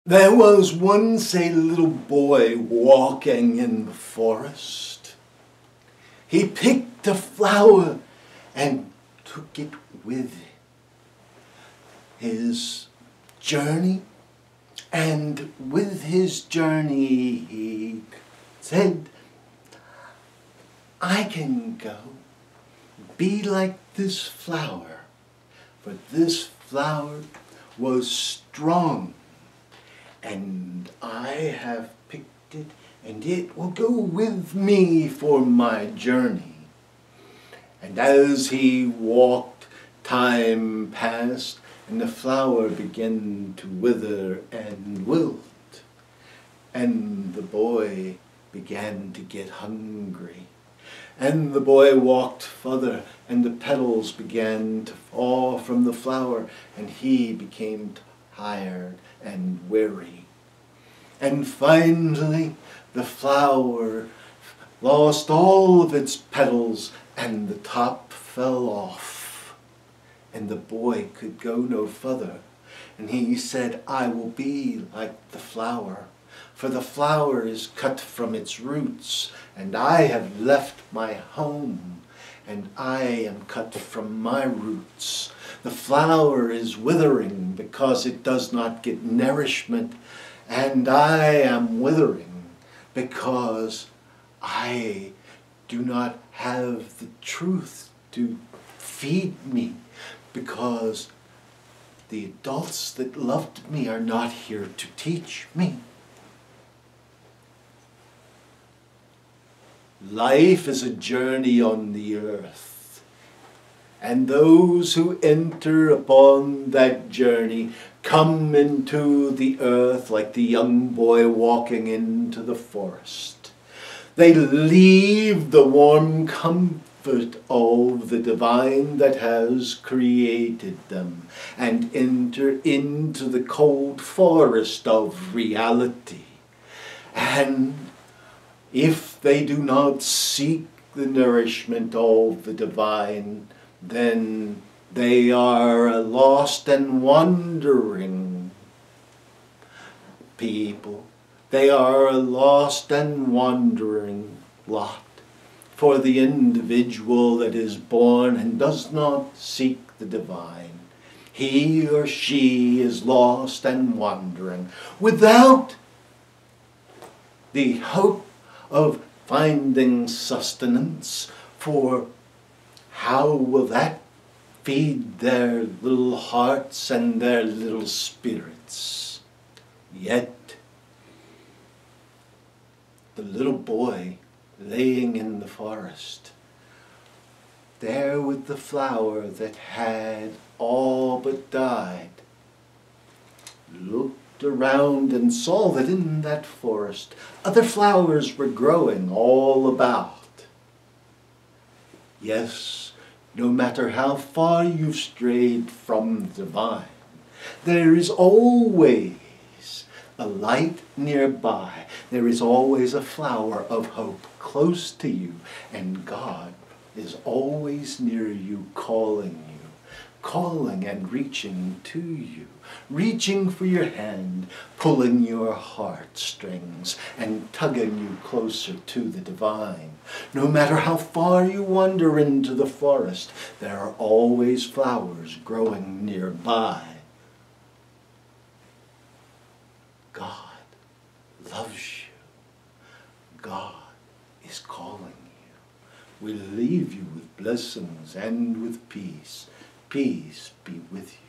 There was once a little boy walking in the forest. He picked a flower and took it with his journey. And with his journey he said, I can go be like this flower, for this flower was strong, and I have picked it, and it will go with me for my journey. And as he walked, time passed, and the flower began to wither and wilt, and the boy began to get hungry. And the boy walked further, and the petals began to fall from the flower, and he became tired and weary. And finally, the flower lost all of its petals, and the top fell off. And the boy could go no further. And he said, I will be like the flower, for the flower is cut from its roots, and I have left my home, and I am cut from my roots. The flower is withering because it does not get nourishment, and I am withering because I do not have the truth to feed me, because the adults that loved me are not here to teach me. Life is a journey on the earth, and those who enter upon that journey come into the earth like the young boy walking into the forest. They leave the warm comfort of the divine that has created them and enter into the cold forest of reality. And if they do not seek the nourishment of the divine, then they are a lost and wandering people. They are a lost and wandering lot. For the individual that is born and does not seek the divine, he or she is lost and wandering without the hope of finding sustenance, for how will that feed their little hearts and their little spirits? Yet, the little boy laying in the forest, there with the flower that had all but died, looked around and saw that in that forest other flowers were growing all about. Yes, no matter how far you've strayed from the divine, there is always a light nearby. There is always a flower of hope close to you, and God is always near you, calling and reaching to you, reaching for your hand, pulling your heartstrings and tugging you closer to the divine. No matter how far you wander into the forest, there are always flowers growing nearby. God loves you. God is calling you. We leave you with blessings and with peace. Peace be with you.